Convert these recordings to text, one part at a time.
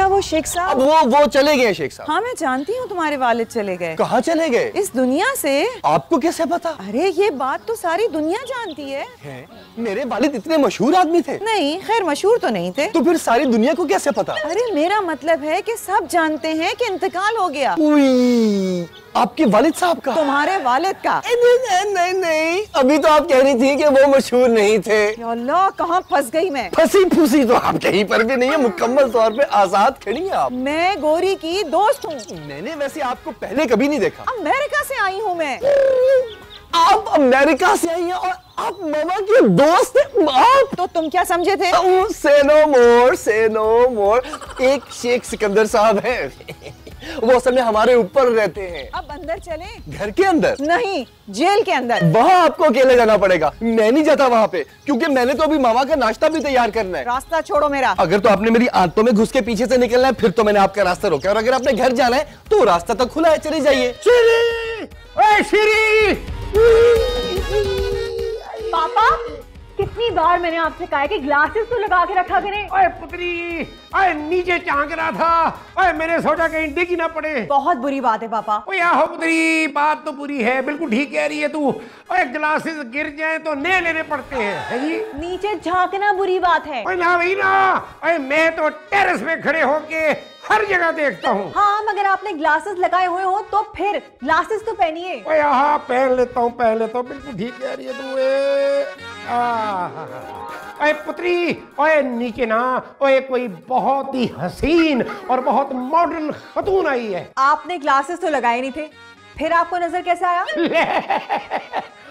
वो शेख साहब? अब वो चले गए शेख साहब। हाँ मैं जानती हूँ तुम्हारे वालिद चले गए। कहाँ चले गए? इस दुनिया से। आपको कैसे पता? अरे ये बात तो सारी दुनिया जानती है। मेरे वालिद इतने मशहूर आदमी थे? नहीं, खैर मशहूर तो नहीं थे। तो फिर सारी दुनिया को कैसे पता? अरे मेरा मतलब है कि सब जानते हैं कि इंतकाल हो गया। आपके वालिद साहब का? तुम्हारे वालिद का? नहीं, अभी तो आप कह रही थी कि वो मशहूर नहीं थे। अल्लाह, कहाँ फंस गई मैं। फंसी फूसी तो आप कहीं पर भी नहीं है, मुकम्मल तौर पे आजाद खड़ी हैं आप। मैं गोरी की दोस्त हूँ। मैंने वैसे आपको पहले कभी नहीं देखा। अमेरिका से आई हूँ मैं। आप अमेरिका से आई हैं और आप मामा की दोस्त हैं? आप तो तुम क्या समझे थे? से नो मोर। एक शेख सिकंदर साहब हैं। वो असल में हमारे ऊपर रहते हैं। अब अंदर चलें? घर के अंदर? नहीं, जेल के अंदर। वहाँ आपको अकेले जाना पड़ेगा। मैं नहीं जाता वहाँ पे, क्योंकि मैंने तो अभी मामा का नाश्ता भी तैयार करना है। रास्ता छोड़ो मेरा। अगर तो आपने मेरी आंतों में घुस के पीछे से निकलना है, फिर तो मैंने आपका रास्ता रोका। और अगर आपने घर जाना है तो रास्ता तो खुला है, चले जाइए। पापा, कितनी बार मैंने आपसे कहा है कि ग्लासेस तो लगा के रखा करें। ओए पुत्री, ओए नीचे झांक रहा था, ओए मैंने सोचा कहीं डिग ना पड़े। बहुत बुरी बात है पापा। ओए आहो पुत्री, बात तो बुरी है, बिल्कुल ठीक कह रही है तू। ओए ग्लासेस गिर जाए तो नए लेने पड़ते हैं, है जी? नीचे झांकना बुरी बात है। ओए ना भाई ना, ओए मैं तो टेरेस पे खड़े होके हर जगह देखता हूँ। हाँ, मगर आपने ग्लासेस लगाए हुए हो तो फिर ग्लासेस तो पहनिए। ओए हाँ, पहन लेता हूँ, बिल्कुल ठीक कह रही है तू। ओए पुत्री, ओए नीचे ना, ओए कोई बहुत ही हसीन और बहुत मॉडर्न खतून आई है। आपने ग्लासेस तो लगाए नहीं थे, फिर आपको नजर कैसे आया?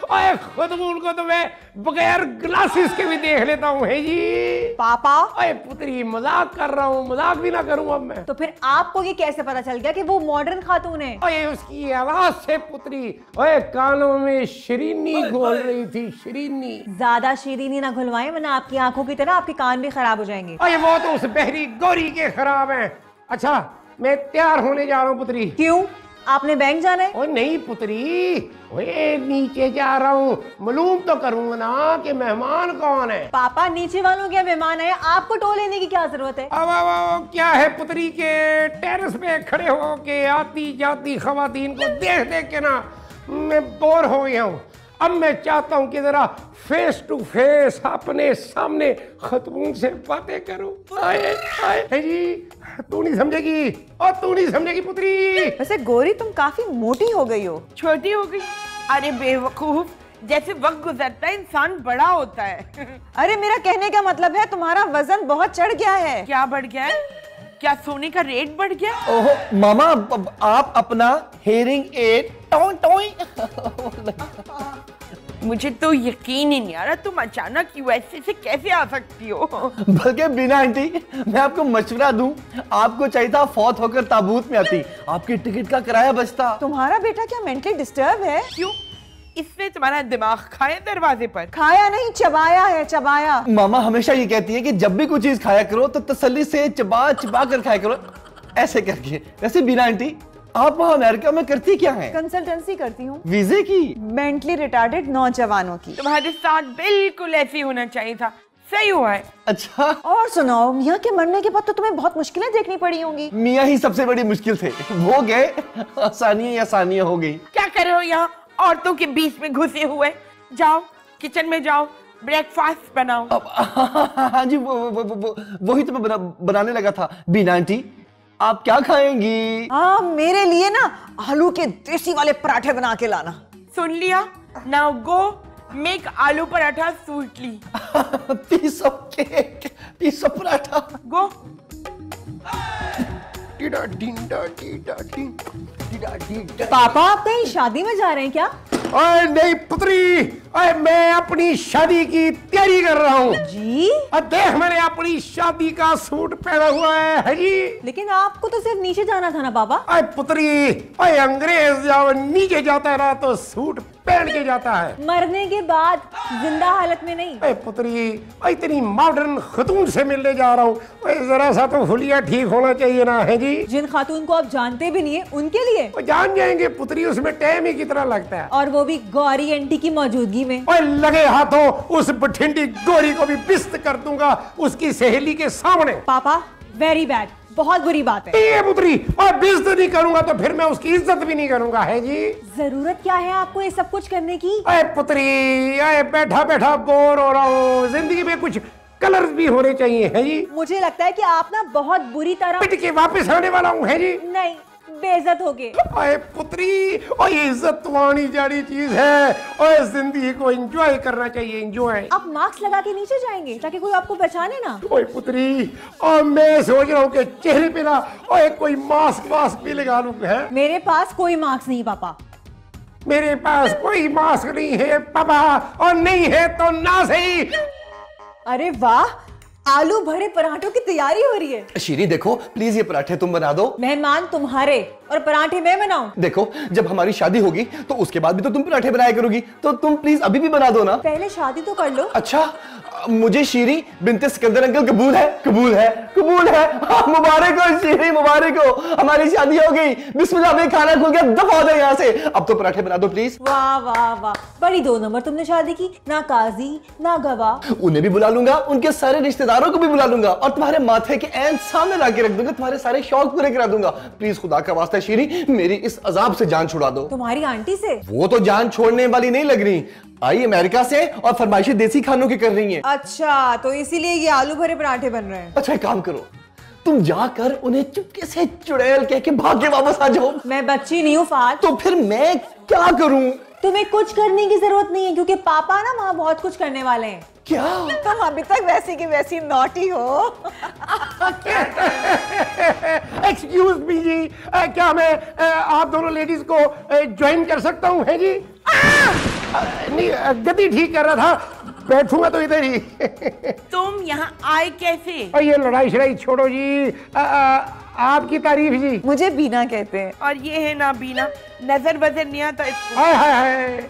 ओए खतून को तो मैं बगैर ग्लासेस के भी देख लेता हूँ, है जी? पापा, ओए पुत्री, मजाक कर रहा हूँ, मजाक भी ना करूँ अब मैं। तो फिर आपको ये कैसे पता चल गया कि वो मॉडर्न खातून है? ओए उसकी आवाज से पुत्री, ओए कानों में शरीनी घोल रही थी, शरीनी। ज्यादा शीरीनी ना घुलवाएं, वरना आपकी आंखों की तरह आपके कान भी खराब हो जाएंगे। ओए वो तो उस बहरी गौरी के खराब हैं। अच्छा, मैं तैयार होने जा रहा हूँ पुत्री। क्यों, आपने बैंक जाना है? ओए नहीं पुत्री, ओए नीचे जा रहा हूँ, मालूम तो करूंगा ना कि मेहमान कौन है। पापा, नीचे वालों के मेहमान है, आपको टो लेने की क्या जरूरत है? अब क्या है पुत्री के टेरेस पे खड़े हो के आती जाती खवातीन को देख देख के ना मैं बोर हो गया हूँ। अब मैं चाहता हूँ कि जरा फेस टू फेस अपने सामने खतून से बातें करूं। आए आए जी, तू नहीं समझेगी, और तू नहीं समझेगी पुत्री। वैसे गोरी, तुम काफी मोटी हो गई हो। छोटी हो गई? अरे बेवकूफ, जैसे वक्त गुजरता है इंसान बड़ा होता है। अरे मेरा कहने का मतलब है तुम्हारा वजन बहुत चढ़ गया है। क्या बढ़ गया है? क्या सोने का रेट बढ़ गया? ओहो मामा, आप अपना हेयरिंग एड टोई मुझे तो यकीन ही नहीं आ रहा, तुम अचानक यूएसए से कैसे आ सकती हो? बल्कि बिना आंटी, मैं आपको मशवरा दूं, आपको चाहिए था फौत होकर ताबूत में आती, आपकी टिकट का किराया बचता। तुम्हारा बेटा क्या मेंटली डिस्टर्ब है? क्यों? इसने तुम्हारा दिमाग खाया दरवाजे पर? खाया नहीं, चबाया है, चबाया। मामा हमेशा ये कहती है कि जब भी कोई चीज खाया करो तो तसल्ली से चबा चबा कर खाया करो, ऐसे करके। वैसे बिना आंटी, आप वहाँ अमेरिका में करती क्या हैं? कंसल्टेंसी करती हूँ। वीजे की? मेंटली रिटार्डेड नौजवानों की। तुम्हारे साथ बिल्कुल ऐसे होना चाहिए था, सही हुआ है। अच्छा, और सुनाओ, मियाँ के मरने के बाद तो तुम्हें बहुत मुश्किलें देखनी पड़ी होंगी। मियाँ ही सबसे बड़ी मुश्किल थे, वो गए, आसानियाँ हो गई। क्या कर रहे हो यहाँ औरतों के बीच में घुसे हुए? जाओ किचन में जाओ, ब्रेकफास्ट बनाओ। हाँ जी, वही तो मैं बनाने लगा था। बीना आंटी, आप क्या खाएंगी? हाँ, मेरे लिए ना आलू के देसी वाले पराठे बना के लाना। सुन लिया? Now go make aloo paratha sweetly. Piece of cake, piece of paratha. Go. पापा, आप कहीं शादी में जा रहे हैं क्या? ओए नहीं पुत्री, ओए मैं अपनी शादी की तैयारी कर रहा हूँ जी। देख, मैंने अपनी शादी का सूट पहना हुआ है जी। लेकिन आपको तो सिर्फ नीचे जाना था ना पापा। ओए पुत्री, ओए अंग्रेज जब नीचे जाता है ना तो सूट पहन के जाता है, मरने के बाद, जिंदा हालत में नहीं। ओए पुत्री, ओए इतनी मॉडर्न खतून से मिलने जा रहा हूँ, ओए जरा सा तो हुलिया ठीक होना चाहिए ना, है जी? जिन खातून को आप जानते भी नहीं है उनके लिए। वो जान जाएंगे पुत्री, उसमें टाइम ही कितना लगता है, और वो भी गौरी आंटी की मौजूदगी में। ओए लगे हाथों उस बठिंडी गोरी को भी पिस्त कर दूंगा उसकी सहेली के सामने। पापा, वेरी बैड, बहुत बुरी बात है। ये पुत्री, और बेइज्जती नहीं करूंगा तो फिर मैं उसकी इज्जत भी नहीं करूंगा, है जी। जरूरत क्या है आपको ये सब कुछ करने की? अरे पुत्री, अरे बैठा बैठा बोर हो रहा हूँ, जिंदगी में कुछ कलर्स भी होने चाहिए, है जी। मुझे लगता है कि आप ना बहुत बुरी तरह पिट के वापस आने वाला हूँ, है जी। नहीं, बेइज्जत हो गए। अरे पुत्री, और ये इज्जत तो आनी जानी चीज है, और जिंदगी को एंजॉय करना चाहिए, एंजॉय। आप मास्क लगा के नीचे जाएंगे ताकि कोई आपको पहचाने ना। ओए पुत्री, और मैं सोच रहा हूँ कि चेहरे पे ना और कोई मास्क भी लगा लूं, है। मेरे पास कोई मास्क नहीं पापा। मेरे पास कोई मास्क नहीं है पापा, और नहीं है तो ना सही। अरे वाह, आलू भरे पराठों की तैयारी हो रही है। शीरी देखो प्लीज, ये पराठे तुम बना दो। मेहमान तुम्हारे और पराठे मैं बनाऊं? देखो जब हमारी शादी होगी तो उसके बाद भी तो तुम पराठे बनाया करोगी, तो तुम प्लीज अभी भी बना दो ना। पहले शादी तो कर लो। अच्छा, मुझे शीरी बिनते सिकंदर अंकल कबूल है? कबूल है, कबूल है। हाँ, मुबारक हो शीरी, मुबारक हो, हमारी शादी हो गई। बिस्मिल्लाह, में खाना खुल गया, दफा हो जाए यहाँ से। अब तो पराठे बना दो प्लीज। वाह वाह वाह, बड़ी 2 नंबर तुमने शादी की, ना काजी ना गवाह। उन्हें भी बुला लूंगा, उनके सारे रिश्तेदारों को भी बुला लूंगा, और तुम्हारे माथे के ऐन सामने ला के रख दूंगा, तुम्हारे सारे शौक पूरे करा दूंगा। प्लीज खुदा का वास्ता शीरी, मेरी इस अजाब से जान छुड़ा दो। तुम्हारी आंटी से? वो तो जान छोड़ने वाली नहीं लग रही, आई अमेरिका से और फरमाइशी देसी खानों की कर रही है। अच्छा, तो इसीलिए ये आलू भरे पराठे बन रहे हैं। अच्छा एक काम करो, तुम जाकर उन्हें चुपके से चुड़ैल कह के भाग के वापस आ जाओ। मैं बच्ची नहीं हूँ फात। तो फिर मैं क्या करूं? तुम्हें कुछ करने की जरूरत नहीं है, क्योंकि पापा ना वहाँ बहुत कुछ करने वाले हैं। क्या? तुम अभी तक वैसी की वैसी नॉटी हो। एक्सक्यूज मी जी, क्या मैं आप दोनों लेडीज को ज्वाइन कर सकता हूँ, है जी? नहीं, गति ठीक कर रहा था, बैठूंगा तो इधर ही। तुम यहाँ आए कैसे? और ये लड़ाई शड़ाई छोड़ो जी, आपकी तारीफ जी। मुझे बीना कहते हैं। और ये है ना बीना, नजर बजर नहीं आता इसको। हाय हाय हाय,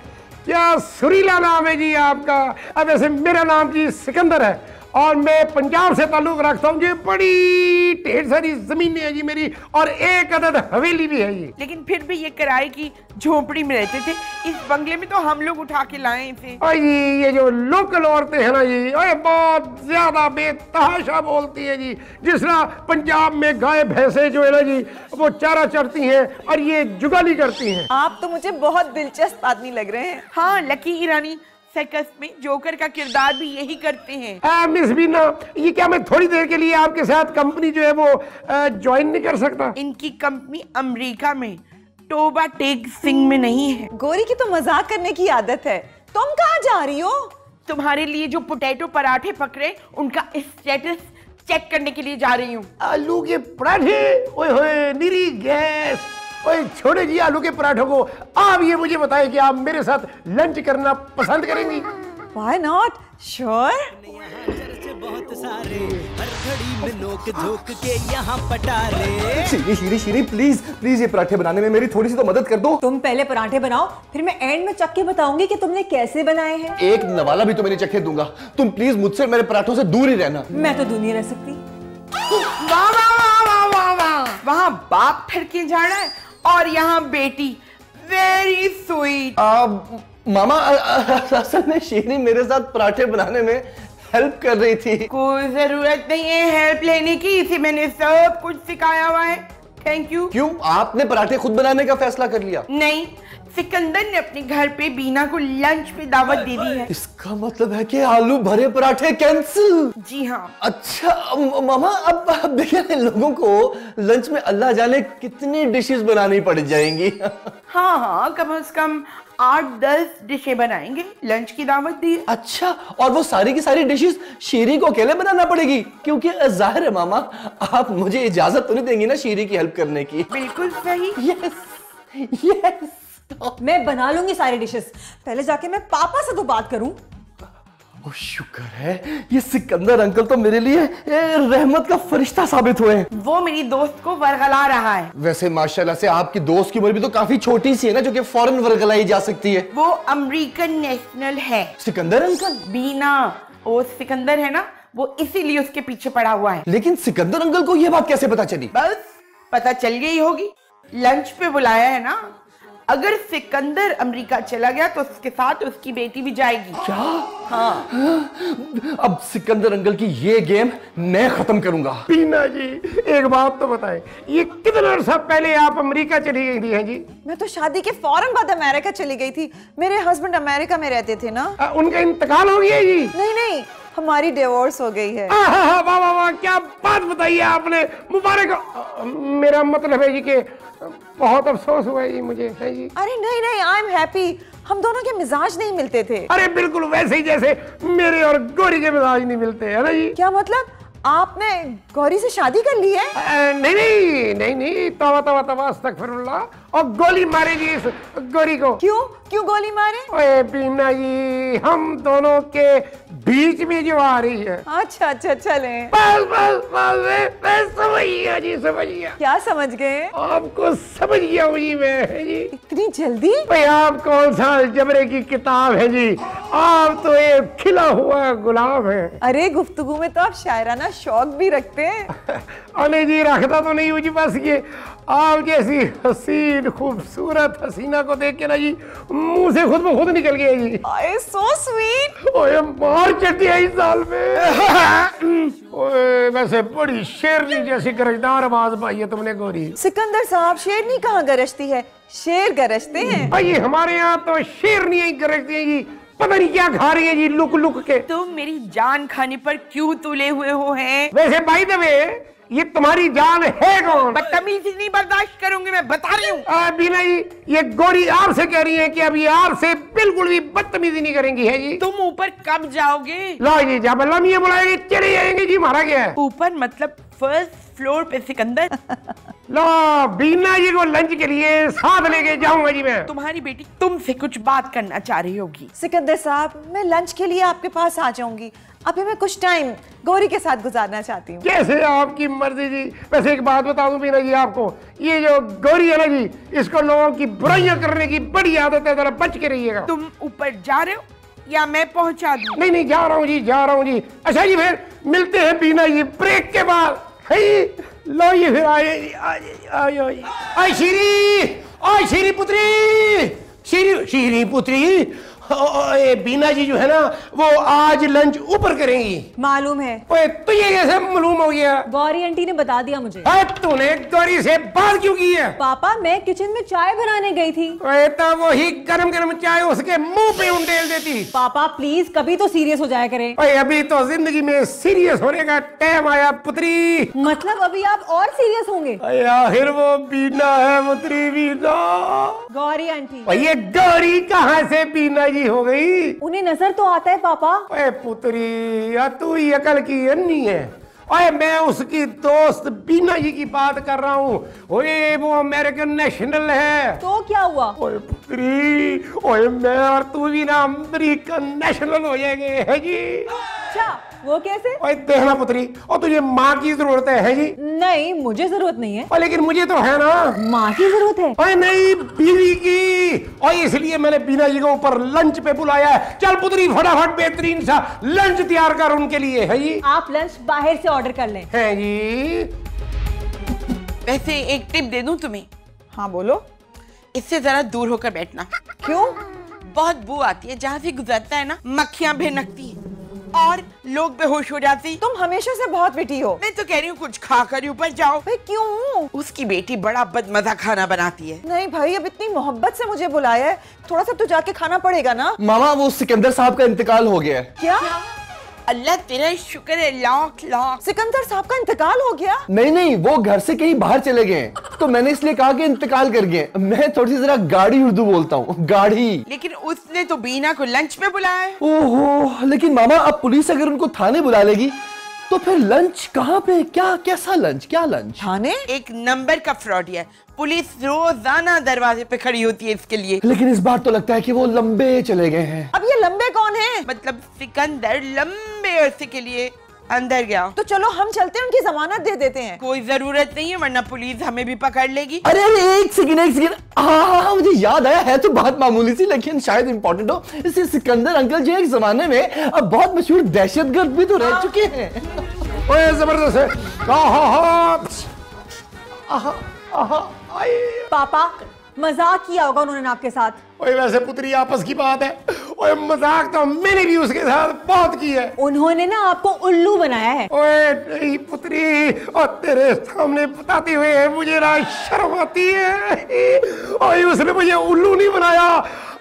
क्या सुरीला नाम है जी आपका। अब वैसे मेरा नाम जी सिकंदर है, और मैं पंजाब से ताल्लुक रखता हूँ जी। बड़ी ढेर सारी जमीनें हैं जी मेरी, और एक अदद हवेली भी है जी। लेकिन फिर भी ये किराए की झोपड़ी में रहते थे, इस बंगले में तो हम लोग उठा के लाए इसे। और ये जो लोकल औरतें हैं ना जी, अरे बहुत ज्यादा बेतहाशा बोलती है जी। जिस तरह पंजाब में गाय भैंसे जो है ना जी, वो चारा चरती हैं और ये जुगाली करती हैं। आप तो मुझे बहुत दिलचस्प आदमी लग रहे हैं। हाँ, लकी ईरानी सर्कस में जोकर का किरदार भी यही करते हैं। मिस बीना, ये क्या मैं थोड़ी देर के लिए आपके साथ कंपनी जो है वो ज्वाइन नहीं कर सकता? इनकी कंपनी अमेरिका में टोबा टेक सिंह में नहीं है। गोरी की तो मजाक करने की आदत है। तुम कहाँ जा रही हो? तुम्हारे लिए जो पोटैटो पराठे पकड़े उनका स्टेटस चेक करने के लिए जा रही हूँ। आलू के पराठे, ओए होए निरी गैस। ओए छोड़े जी आलू के पराठों को, आप ये मुझे बताएं कि आप मेरे साथ लंच करना पसंद करेंगी? Why not? Sure. बहुत सारे हर घड़ी में नोक झोंक के यहाँ पटारे। शीरी शीरी शीरी प्लीज प्लीज, ये पराठे बनाने में मेरी थोड़ी सी तो मदद कर दो। तुम पहले पराठे बनाओ, फिर मैं एंड में चख के बताऊंगी कि तुमने कैसे बनाए हैं। एक नवाला भी तो मैंने चखे दूंगा, तुम प्लीज मुझसे मेरे पराठों से दूर ही रहना। मैं तो दूर नहीं रह सकती। वाह वाह वाह वाह वाह वाह, वहाँ बाप ठरके जा रहा है और यहाँ बेटी। Very sweet. मामा असल में शीरी मेरे साथ पराठे बनाने में हेल्प कर रही थी। कोई जरूरत नहीं है हेल्प लेने की, इसे मैंने सब कुछ सिखाया हुआ है। Thank you. क्यों, आपने पराठे खुद बनाने का फैसला कर लिया? नहीं, सिकंदर ने अपने घर पे बीना को लंच पे दावत दे दी है। इसका मतलब है कि आलू भरे पराठे कैंसिल? जी हाँ। अच्छा मामा, अब देखिए लोगों को लंच में अल्लाह जाने कितनी डिशेस बनानी पड़ जाएंगी। हाँ हाँ, कम से कम 8-10 डिशें बनाएंगे, लंच की दावत दी है। अच्छा, और वो सारी की सारी डिशेस शीरी को अकेले बनाना पड़ेगी? क्योंकि जाहिर है मामा, आप मुझे इजाजत तो नहीं देंगी ना शीरी की हेल्प करने की? बिल्कुल सही। Yes yes. मैं बना लूंगी सारी डिशेस, पहले जाके मैं पापा से तो बात करूं। ओ शुक्र है, ये सिकंदर अंकल तो मेरे लिए रहमत का फरिश्ता साबित हुए हैं। वो मेरी दोस्त को वरगला रहा है। वैसे माशाल्लाह से आपकी दोस्त की उम्र भी तो काफी छोटी सी है ना, जो कि फौरन वरगलाई जा सकती है। वो अमेरिकन नेशनल है। सिकंदर अंकल? बीना, वो सिकंदर है ना, वो इसीलिए उसके पीछे पड़ा हुआ है। लेकिन सिकंदर अंकल को यह बात कैसे पता चली? बस पता चल गई होगी, लंच पे बुलाया है ना। अगर सिकंदर अमेरिका चला गया तो उसके साथ उसकी बेटी भी जाएगी। क्या? हाँ। अब सिकंदर अंकल की ये गेम मैं खत्म करूंगा। बीना जी एक बात तो बताएं, ये कितना अर्सा पहले आप अमेरिका चली गई थी? हैं जी, मैं तो शादी के फौरन बाद अमेरिका चली गई थी। मेरे हस्बैंड अमेरिका में रहते थे ना। उनका इंतकाल हो गया जी? नहीं नहीं, हमारी डिवोर्स हो गई है। वाह वाह वाह, क्या बात बताई है आपने, मुबारक। मेरा मतलब है जी कि बहुत अफसोस हुआ है जी मुझे। है जी? अरे नहीं नहीं, आई एम हैप्पी। हम दोनों के मिजाज नहीं मिलते थे। अरे बिल्कुल वैसे ही जैसे मेरे और गौरी के मिजाज नहीं मिलते, है ना जी? क्या मतलब आपने गौरी से शादी कर ली है? नहीं नहीं नहीं नहीं, तवा तवा तवा अस्तगफिरुल्लाह। और गोली मारेगी इस गौरी को। क्यों क्यों गोली मारे? ओए बीना जी, हम दोनों के बीच में जो आ रही है। अच्छा अच्छा, चले। बस बस बस, मैं समझ गया जी, समझ गया। क्या समझ गए? आपको समझ गया हूँ जी मैं। जी इतनी जल्दी? भाई आप कौन सा जबरे की किताब है जी, आप तो एक खिला हुआ गुलाब है। अरे गुफ्तगू में तो आप शायराना शौक भी रखते हैं। अरे जी रखता तो नहीं हूँ जी, बस ये आप जैसी हसीन खूबसूरत हसीना को देख के ना जी मुंह से खुद ब खुद निकल गया जी। So sweet. ओए मार चढ़ती है इस साल में। ओए वैसे बड़ी शेरनी जैसी गरजदार आवाज पाई है तुमने गौरी। सिकंदर साहब, शेरनी कहाँ गरजती है, शेर गरजते हैं। भाई ये हमारे यहाँ तो शेरनी ही गरजती है जी, पता नहीं क्या खा रही है जी लुक लुक के। तुम मेरी जान खाने पर क्यों तुले हुए हो हैं? वैसे बाय द वे, ये तुम्हारी जान है कौन? बदतमीजी नहीं बर्दाश्त करूंगी, मैं बता रही हूँ। बीना जी, ये गौरी आपसे कह रही है कि अभी आपसे बिल्कुल भी बदतमीजी नहीं करेंगी। है जी? तुम ऊपर कब जाओगे? लो जी, जब लम्हे बुलाएंगे चले जाएंगे जी, मारा गया है। ऊपर मतलब फर्स्ट फ्लोर पे सिकंदर। लो बीना जी को लंच के लिए साथ लेके जाऊंगा जी मैं। तुम्हारी बेटी तुमसे कुछ बात करना चाह रही होगी। सिकंदर साहब, मैं लंच के लिए आपके पास आ जाऊंगी। अभी मैं कुछ टाइम गौरी के साथ गुजारना चाहती हूँ। जैसे आपकी मर्जी जी। वैसे एक बात बता दूं बीना जी आपको, ये जो गौरी है ना जी, इसको लोगों की बुराइयां करने की बड़ी आदत है, जरा बच के रहिएगा। तुम ऊपर जा रहे हो या मैं पहुंचा दूं? नहीं नहीं, जा रहा हूँ जी, जा रहा हूँ जी। अच्छा जी, फिर मिलते हैं बीना जी ब्रेक के बाद। है लो ये फिर आए श्री पुत्री, श्री पुत्री। बीना जी जो है ना वो आज लंच ऊपर करेंगी। मालूम है। ओए तो ये कैसे मालूम हो गया? गौरी आंटी ने बता दिया मुझे। तूने गौरी से बात क्यों की है? पापा, मैं किचन में चाय बनाने गई थी। ओए तो वही गरम गरम चाय उसके मुंह पे उंडेल देती। पापा प्लीज कभी तो सीरियस हो जाया करें। ओए अभी तो जिंदगी में सीरियस होने का टाइम आया पुत्री। मतलब अभी आप और सीरियस होंगे? आखिर वो बीना है पुत्री, बीना। गौरी आंटी। ये गौरी कहाँ से बीना जी हो गई? उन्हें नजर तो आता है पापा। ओए पुत्री, या तू ही अकल की अन्नी है। ओए मैं उसकी दोस्त बीना जी की बात कर रहा हूँ। ओए वो अमेरिकन नेशनल है। तो क्या हुआ? ओए पुत्री, ओए मैं और तू भी ना अमेरिकन नेशनल हो जाएंगे। है जी? अच्छा, वो कैसे? ओए देखना पुत्री, और तुझे माँ की जरूरत है जी? नहीं, मुझे जरूरत नहीं है। और लेकिन मुझे तो है ना। माँ की जरूरत है? ओए नहीं, बीवी की। और इसलिए मैंने बीना जी को ऊपर लंच पे बुलाया है। चल पुत्री फटाफट बेहतरीन सा लंच तैयार कर उनके लिए। है जी? आप लंच बाहर से ऑर्डर कर लें। है जी? वैसे एक टिप दे दूं तुम्हें? हाँ बोलो। इससे जरा दूर होकर बैठना। क्यों? बहुत बू आती है, जहाँ से गुजरता है ना मक्खियां भिनकती है और लोग बेहोश हो जाती। तुम हमेशा से बहुत विटी हो। मैं तो कह रही हूँ कुछ खा कर ऊपर जाओ। भाई क्यों? उसकी बेटी बड़ा बदमजा खाना बनाती है। नहीं भाई, अब इतनी मोहब्बत से मुझे बुलाया है, थोड़ा सा तो जाके खाना पड़ेगा ना। मामा वो सिकंदर साहब का इंतकाल हो गया है। क्या? अल्लाह तेरा शुक्र है, लाख लाख। सिकंदर साहब का इंतकाल हो गया? नहीं नहीं, वो घर से कहीं बाहर चले गए हैं, तो मैंने इसलिए कहा कि इंतकाल कर गए। मैं थोड़ी सी जरा गाढ़ी उर्दू बोलता हूँ, गाढ़ी। लेकिन उसने तो बीना को लंच पे बुलाया है। ओहो, लेकिन मामा अब पुलिस अगर उनको थाने बुला लेगी तो फिर लंच कहाँ पे? क्या कैसा लंच? क्या लंच? थाने? एक नंबर का फ्रॉड है। पुलिस रोजाना दरवाजे पे खड़ी होती है इसके लिए। लेकिन इस बार तो लगता है कि वो लंबे चले गए हैं। अब ये लंबे कौन है? मतलब सिकंदर लंबे अरसे के लिए अंदर गया। तो चलो हम चलते हैं, उनकी जमानत दे देते हैं। कोई जरूरत नहीं है, वरना पुलिस हमें भी पकड़ लेगी। अरे अरे एक सेकंड। हाँ, मुझे याद आया, है तो बहुत मामूली सी लेकिन शायद इंपॉर्टेंट हो। इसे सिकंदर अंकल जी एक जमाने में अब बहुत मशहूर दहशतगर्द भी तो रह चुके हैं। ओए जबरदस्त है। पापा मजाक किया होगा उन्होंने आपके साथ। ओए वैसे पुत्री आपस की बात है, ओए मजाक तो मैंने भी उसके साथ बहुत की है। उन्होंने ना आपको उल्लू बनाया है। ओए नहीं पुत्री, और तेरे सामने बताते हुए मुझे ना शर्म आती है। ओए उसने मुझे उल्लू नहीं बनाया,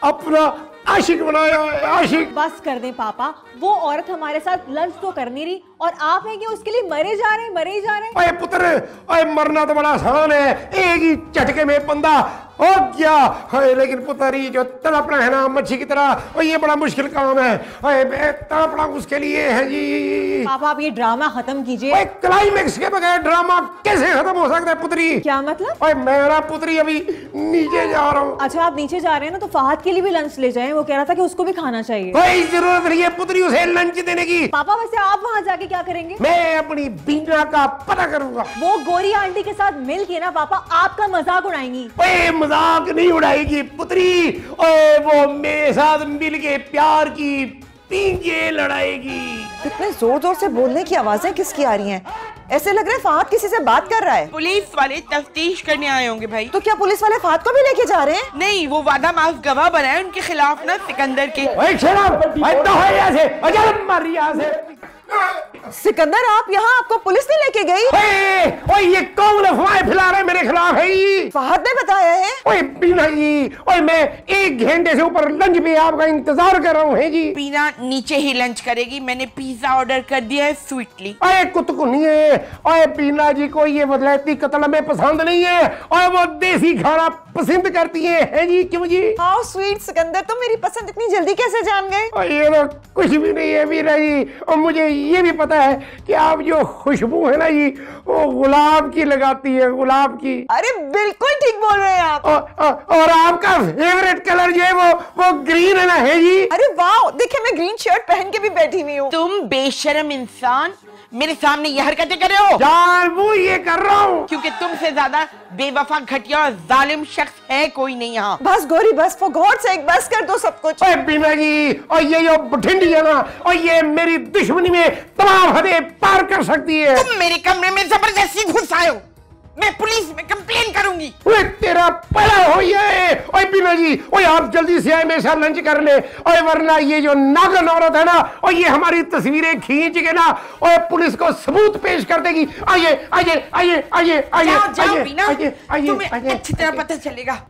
अपना आशिक बनाया है, आशिक। बस कर दें पापा, वो औरत हमारे साथ लंच तो कर नहीं रही और आप हैं कि उसके लिए मरे जा रहे हैं, मरे ही जा रहे हैं। ओए पुत्र, ओए मरना तो बड़ा आसान है, एक ही झटके में बंदा हो गया। ओए लेकिन पुत्र ये जो तड़पना है ना मच्छी की तरह, ओए ये बड़ा मुश्किल काम है। ओए तड़पना उसके लिए है जी। पापा आप ये ड्रामा खत्म कीजिए। ओए क्लाइमेक्स के बगैर ड्रामा कैसे खत्म हो सकता है पुत्री? क्या मतलब? ओए मेरा पुत्री अभी नीचे जा रहा हूँ। अच्छा आप नीचे जा रहे हैं ना, तो फहद के लिए भी लंच ले जाएं, वो कह रहा था कि उसको भी खाना चाहिए। कोई जरूरत नहीं है पुत्री उसे लंच देने की। पापा वैसे आप वहाँ जाके क्या करेंगे? मैं अपनी बीना का पता करूंगा। वो गोरी आंटी के साथ मिल के ना पापा आपका मजाक उड़ाएंगी। ओए मजाक नहीं उड़ाएगी पुत्री, ओए वो मेरे साथ मिलके प्यार की पींगे लड़ाएगी। कितने जोर जोर से बोलने की आवाजें किसकी आ रही हैं? ऐसे लग रहा है फहद किसी से बात कर रहा है। पुलिस वाले तफ्तीश करने आए होंगे भाई। तो क्या पुलिस वाले फहद को भी लेके जा रहे हैं? नहीं, वो वादा माफ गवाह बनाए उनके खिलाफ ना सिकंदर के। ओए शराब, ओए तो है यहाँ से, अजल मर यहाँ से। सिकंदर आप यहाँ, आपको पुलिस ने लेके गई? ओए ये कौन अफवाहें फैला रहे मेरे खिलाफ है ये? फहद ने बताया है। ओए बीना जी, ओए मैं 1 घंटे से ऊपर लंच पे आपका इंतजार कर रहा हूँ है जी। बीना नीचे ही लंच करेगी, मैंने पिज्जा ऑर्डर कर दिया है स्वीटली। ओए कुतकुनी है, ओए बीना जी को ये वलायती कत्ल में पसंद नहीं है, और वो देसी खाना पसंद करती है जी। क्यों जी? हाउ स्वीट सिकंदर, तुम मेरी पसंद इतनी जल्दी कैसे जान गए? और ये तो कुछ भी नहीं है बीना जी, और मुझे ये भी पता है कि आप जो खुशबू है ना जी, वो गुलाब की लगाती है, गुलाब की। अरे बिल्कुल ठीक बोल रहे हैं आप। और आपका फेवरेट कलर जो है वो ग्रीन है ना है जी। अरे वाह, देखिए मैं ग्रीन शर्ट पहन के भी बैठी हुई हूँ। तुम बेशरम इंसान मेरे सामने ये हरकतें कर रहे हो। यार वो ये कर रहा हूँ क्योंकि तुमसे ज्यादा बेवफा, घटिया और जालिम शख्स है कोई नहीं यहाँ। बस गौरी बस, फॉर गॉड सेक बस कर दो सब कुछ। ओए बीना जी, और ये जो बठिंडी है ना, और ये मेरी दुश्मनी में तमाम हदें पार कर सकती है। तुम मेरे कमरे में जबरदस्ती घुस आए हो, मैं पुलिस में कंप्लेन करूंगी। ओए तेरा पला हो ये। ओए बीना जी, ओए आप जल्दी से आए, मेरे साथ लंच कर ले, ओए वरना ये जो नागन औरत है ना, और ये हमारी तस्वीरें खींच के ना, ओए पुलिस को सबूत पेश कर देगी। आइए आइए आइए आइए आइए जाओ बीना, आइए तुम्हें आइए। अच्छी तरह पता चलेगा।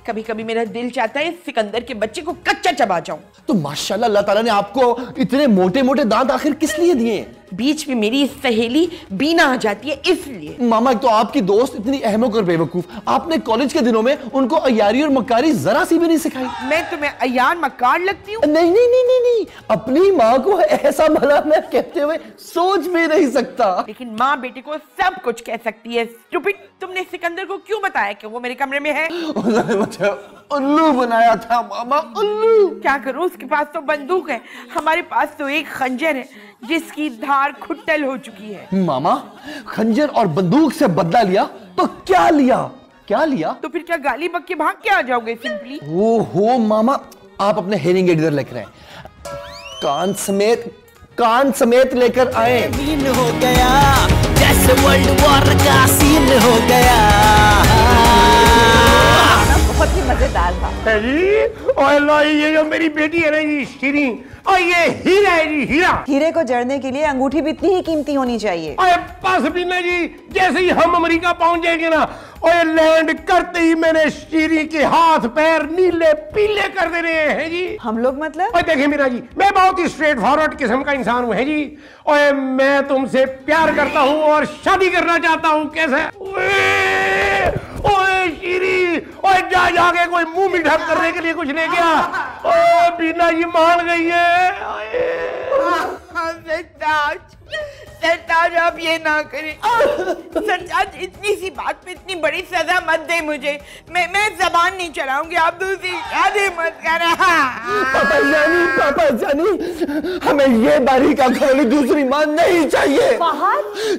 कभी कभी मेरा दिल चाहता है सिकंदर के बच्चे को कच्चा चबा जाऊं। तो माशाल्लाह अल्लाह ताला ने आपको इतने मोटे मोटे दांत आखिर किस लिए दिए? बीच में मेरी सहेली बीना आ जाती है इसलिए। मामा, एक तो आपकी दोस्त इतनी अहमक और बेवकूफ, आपने कॉलेज के दिनों में उनको अयारी और मक्कारी जरा सी भी नहीं सिखाई। मैं तुम्हें अयार मक्कार लगती हूँ? नहीं नहीं नहीं नहीं नहीं, अपनी माँ को ऐसा भला मैं कहते हुए सोच भी नहीं सकता। लेकिन माँ बेटे को सब कुछ कह सकती है। स्टूपिड, तुमने सिकंदर को क्यों बताया कि वो मेरे कमरे में है? उन्होंने मुझे उल्लू बनाया था मामा, उल्लू। क्या करूं, उसके पास तो बंदूक है, हमारे पास तो एक खंजर है जिसकी धार खुट्टल हो चुकी है। मामा, खंजर और बंदूक से बदला लिया तो क्या लिया? क्या लिया? तो फिर क्या गाली बक के भाग के आ जाओगे सिंपली? ओहो मामा, आप अपने हेयरिंग एड इधर लेकर आए, कान समेत लेकर आए। बीन हो गया जैसे वर्ल्ड वॉर का सीन हो गया। बहुत ही मजेदार था। है जी, और लो ये जो मेरी बेटी है ना जी शीरी, और ये हीरा है जी, हीरा। हीरे को जड़ने के लिए अंगूठी भी इतनी ही कीमती होनी चाहिए। और बस बीना जी, जैसे ही हम अमेरिका पहुंच जाएंगे ना, और लैंड करते ही मैंने शीरी के हाथ पैर नीले पीले कर देने हैं जी। हम लोग मतलब? और देखिए मीरा जी, मैं बहुत ही स्ट्रेट फॉरवर्ड किस्म का इंसान हूँ है जी, और मैं तुमसे प्यार करता हूँ और शादी करना चाहता हूँ। कैसे? ओए शीरी, ओए जाके कोई मुंह मीठा करने के लिए कुछ ले गया। ओए बीना जी मान गई है। सरताज आप ये ना करें। सरताज इतनी सी बात पे इतनी बड़ी सजा मत दे मुझे, मैं जबान नहीं चलाऊंगी, आप दूसरी शादी मत करें। पापा जानी, हमें ये बारीक आंखों वाली दूसरी मां नहीं चाहिए।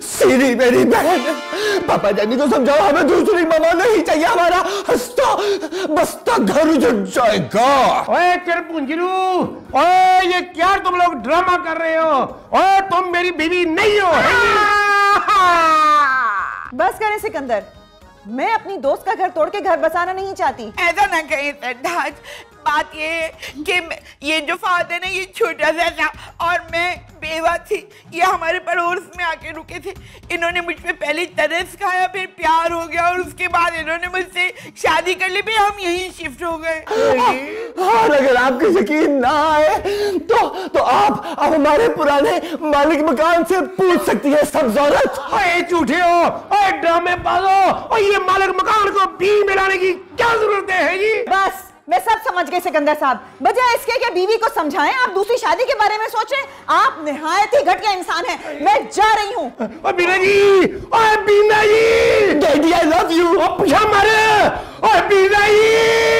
सीरी मेरी बहन, पापा जानी को समझाओ, हमें दूसरी मामा नहीं चाहिए, हमारा हंसता बसता घर उजड़ जाएगा। ओए चिरपुंजरू, ओए ये क्या तुम लोग ड्रामा कर रहे हो? ओए तुम मेरी बीवी नहीं हो। बस करें सिकंदर, मैं अपनी दोस्त का घर तोड़ के घर बसाना नहीं चाहती। ऐसा ना कहें सरताज, बात ये है कि ये जो फाद है ना, ये छोटा सा था और मैं बेवा थी। ये हमारे पड़ोस में आके रुके थे। इन्होंने मुझ पे पहले तरस खाया, फिर प्यार हो गया और उसके बाद इन्होंने मुझसे शादी कर ली, फिर हम यहीं शिफ्ट हो गए। और अगर आपको यकीन ना आए तो आप हमारे पुराने मालिक मकान से पूछ सकती है सब औरत। ओए झूठे हो, ओए ड्रामेबाजो, और ये मालिक मकान को बी मिलाने की क्या जरूरत है जी? बस मैं सब समझ गई सिकंदर साहब। बजाय इसके कि बीवी को समझाएं, आप दूसरी शादी के बारे में सोचें। आप निहायत ही घटिया इंसान हैं। मैं जा रही हूँ। ओए बीना जी, ओए बीना जी, डैडी आई लव यू। ओ पूछा मारे, ओए बीना जी।